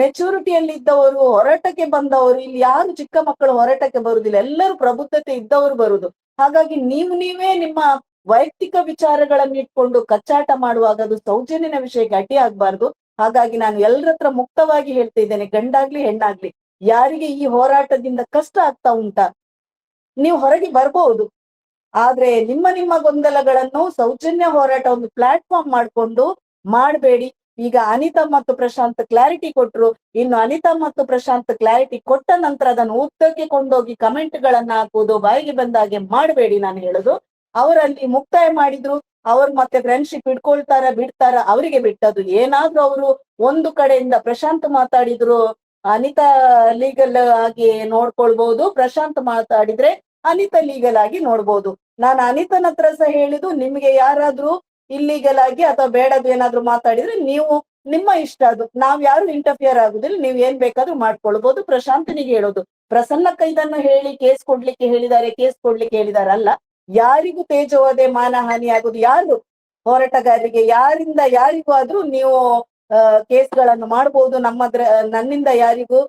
Speaker 1: ಮೆಚುರಿಟಿಯಲ್ಲಿ ಇದ್ದವರು, ಹೋರಾಟಕ್ಕೆ ಬಂದವರು, ಇಲ್ಲಿ ಯಾರು ಚಿಕ್ಕ ಮಕ್ಕಳು ಹೋರಾಟಕ್ಕೆ ಬರುದಿಲ್ಲ, ಎಲ್ಲರೂ ಪ್ರಬುದ್ಧತೆ ಇದ್ದವರು ಬರುದು. ಹಾಗಾಗಿ ನೀವೇ ನಿಮ್ಮ ವೈಯಕ್ತಿಕ ವಿಚಾರಗಳನ್ನು ಇಟ್ಕೊಂಡು ಕಚ್ಚಾಟ ಮಾಡುವಾಗ ಅದು ಸೌಜನ್ಯನ ವಿಷಯಕ್ಕೆ ಅಡ್ಡಿ ಆಗ್ಬಾರ್ದು. ಹಾಗಾಗಿ ನಾನು ಎಲ್ಲರ ಹತ್ರ ಮುಕ್ತವಾಗಿ ಹೇಳ್ತಾ ಇದ್ದೇನೆ, ಗಂಡಾಗ್ಲಿ ಹೆಣ್ಣಾಗ್ಲಿ, ಯಾರಿಗೆ ಈ ಹೋರಾಟದಿಂದ ಕಷ್ಟ ಆಗ್ತಾ ಉಂಟಾ ನೀವು ಹೊರಗೆ ಬರ್ಬಹುದು. ಆದ್ರೆ ನಿಮ್ಮ ಗೊಂದಲಗಳನ್ನು ಸೌಜನ್ಯ ಹೋರಾಟ ಒಂದು ಪ್ಲಾಟ್ಫಾರ್ಮ್ ಮಾಡ್ಕೊಂಡು ಮಾಡಬೇಡಿ. ಈಗ ಅನಿತಾ ಮತ್ತು ಪ್ರಶಾಂತ್ ಕ್ಲಾರಿಟಿ ಕೊಟ್ರು, ಇನ್ನು ಅನಿತಾ ಮತ್ತು ಪ್ರಶಾಂತ್ ಕ್ಲಾರಿಟಿ ಕೊಟ್ಟ ನಂತರ ಅದನ್ನು ಉದ್ದಕ್ಕೆ ಕೊಂಡೋಗಿ ಕಮೆಂಟ್ ಗಳನ್ನ ಹಾಕುವುದು, ಬಾಯಿಗೆ ಬಂದಾಗೆ ಮಾಡಬೇಡಿ. ನಾನು ಹೇಳುದು, ಅವರಲ್ಲಿ ಮುಕ್ತಾಯ ಮಾಡಿದ್ರು, ಅವ್ರು ಮತ್ತೆ ಫ್ರೆಂಡ್ಶಿಪ್ ಇಟ್ಕೊಳ್ತಾರ ಬಿಡ್ತಾರ ಅವರಿಗೆ ಬಿಟ್ಟದ್ದು. ಏನಾದ್ರೂ ಅವರು ಒಂದು ಕಡೆಯಿಂದ ಪ್ರಶಾಂತ್ ಮಾತಾಡಿದ್ರು ಅನಿತಾ ಲೀಗಲ್ ಆಗಿ ನೋಡ್ಕೊಳ್ಬಹುದು, ಪ್ರಶಾಂತ್ ಮಾತಾಡಿದ್ರೆ ಅನಿತಾ ಲೀಗಲ್ ಆಗಿ ನೋಡ್ಬೋದು. ನಾನು ಅನಿತನ ಹತ್ರ ಸಹ ಹೇಳಿದ್ದು, ನಿಮ್ಗೆ ಯಾರಾದ್ರೂ ಇಲ್ಲೀಗಲ್ ಆಗಿ ಅಥವಾ ಬೇಡದು ಏನಾದ್ರು ಮಾತಾಡಿದ್ರೆ ನೀವು ನಿಮ್ಮ ಇಷ್ಟ, ಅದು ನಾವ್ ಯಾರು ಇಂಟರ್ಫಿಯರ್ ಆಗುದಿಲ್ಲ, ನೀವ್ ಏನ್ ಬೇಕಾದ್ರೂ ಮಾಡ್ಕೊಳ್ಬಹುದು. ಪ್ರಶಾಂತನಿಗೆ ಹೇಳೋದು, ಪ್ರಸನ್ನಕ್ಕ ಇದನ್ನು ಹೇಳಿ ಕೇಸ್ ಕೊಡ್ಲಿಕ್ಕೆ ಹೇಳಿದ್ದಾರೆ, ಕೇಸ್ ಕೊಡ್ಲಿಕ್ಕೆ ಹೇಳಿದಾರೆ ಅಲ್ಲ, ಯಾರಿಗೂ ತೇಜೋವಧೆ ಮಾನಹಾನಿ ಆಗುದು ಯಾರು ಹೋರಾಟಗಾರರಿಗೆ, ಯಾರಿಂದ ಯಾರಿಗೂ ಆದ್ರೂ ನೀವು ಕೇಸ್ಗಳನ್ನು ಮಾಡ್ಬೋದು. ನನ್ನಿಂದ ಯಾರಿಗೂ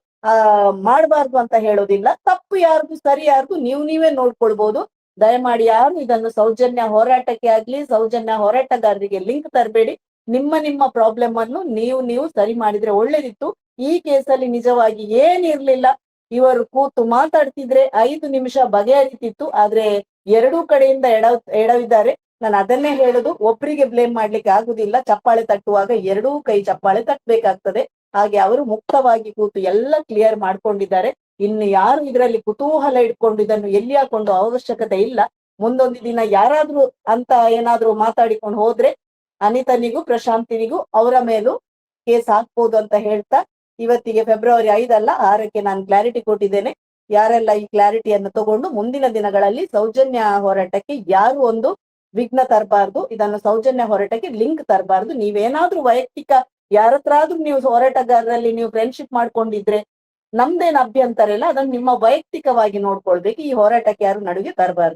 Speaker 1: ಮಾಡಬಾರ್ದು ಅಂತ ಹೇಳೋದಿಲ್ಲ. ತಪ್ಪು ಯಾರ್ದು ಸರಿ ಯಾರ್ದು ನೀವೇ ನೋಡ್ಕೊಳ್ಬಹುದು. ದಯಮಾಡಿ ಯಾರು ಇದನ್ನು ಸೌಜನ್ಯ ಹೋರಾಟಕ್ಕೆ ಆಗ್ಲಿ ಸೌಜನ್ಯ ಹೋರಾಟಗಾರರಿಗೆ ಲಿಂಕ್ ತರಬೇಡಿ. ನಿಮ್ಮ ಪ್ರಾಬ್ಲಮ್ ಅನ್ನು ನೀವು ಸರಿ ಮಾಡಿದ್ರೆ ಒಳ್ಳೇದಿತ್ತು. ಈ ಕೇಸಲ್ಲಿ ನಿಜವಾಗಿ ಏನಿರ್ಲಿಲ್ಲ, ಇವರು ಕೂತು ಮಾತಾಡ್ತಿದ್ರೆ 5 ನಿಮಿಷ ಬಗೆಹರಿತಿತ್ತು. ಆದ್ರೆ ಎರಡೂ ಕಡೆಯಿಂದ ಎಡವಿದ್ದಾರೆ. ನಾನು ಅದನ್ನೇ ಹೇಳುದು, ಒಬ್ರಿಗೆ ಬ್ಲೇಮ್ ಮಾಡ್ಲಿಕ್ಕೆ ಆಗುದಿಲ್ಲ. ಚಪ್ಪಾಳೆ ತಟ್ಟುವಾಗ ಎರಡೂ ಕೈ ಚಪ್ಪಾಳೆ ತಟ್ಟಬೇಕಾಗ್ತದೆ. ಹಾಗೆ ಅವರು ಮುಕ್ತವಾಗಿ ಕೂತು ಎಲ್ಲ ಕ್ಲಿಯರ್ ಮಾಡ್ಕೊಂಡಿದ್ದಾರೆ. ಇನ್ನು ಯಾರು ಇದರಲ್ಲಿ ಕುತೂಹಲ ಇಟ್ಕೊಂಡು ಇದನ್ನು ಎಲ್ಲಿ ಹಾಕೊಂಡು ಅವಶ್ಯಕತೆ ಇಲ್ಲ. ಮುಂದೊಂದು ದಿನ ಯಾರಾದ್ರೂ ಅಂತ ಏನಾದ್ರೂ ಮಾತಾಡಿಕೊಂಡು ಹೋದ್ರೆ ಅನಿತನಿಗೂ ಪ್ರಶಾಂತಿನಿಗೂ ಅವರ ಮೇಲೂ ಕೇಸ್ ಹಾಕ್ಬೋದು ಅಂತ ಹೇಳ್ತಾ, ಇವತ್ತಿಗೆ ಫೆಬ್ರವರಿ 5 ಅಲ್ಲ 6ಕ್ಕೆ ನಾನು ಕ್ಲಾರಿಟಿ ಕೊಟ್ಟಿದ್ದೇನೆ. ಯಾರೆಲ್ಲ ಈ ಕ್ಲಾರಿಟಿಯನ್ನು ತಗೊಂಡು ಮುಂದಿನ ದಿನಗಳಲ್ಲಿ ಸೌಜನ್ಯ ಹೋರಾಟಕ್ಕೆ ಯಾರು ಒಂದು ವಿಘ್ನ ತರಬಾರ್ದು, ಇದನ್ನು ಸೌಜನ್ಯ ಹೋರಾಟಕ್ಕೆ ಲಿಂಕ್ ತರಬಾರ್ದು. ನೀವೇನಾದ್ರೂ ವೈಯಕ್ತಿಕ ಯಾರತ್ರ ಆದ್ರೂ ನೀವು ಹೋರಾಟಗಾರರಲ್ಲಿ ನೀವು ಫ್ರೆಂಡ್ಶಿಪ್ ಮಾಡ್ಕೊಂಡಿದ್ರೆ ನಮ್ದೇನು ಅಭ್ಯಂತರ ಇಲ್ಲ, ಅದನ್ನು ನಿಮ್ಮ ವೈಯಕ್ತಿಕವಾಗಿ ನೋಡ್ಕೊಳ್ಬೇಕು. ಈ ಹೋರಾಟಕ್ಕೆ ಯಾರು ನಡುವೆ ತರಬಾರ್ದು.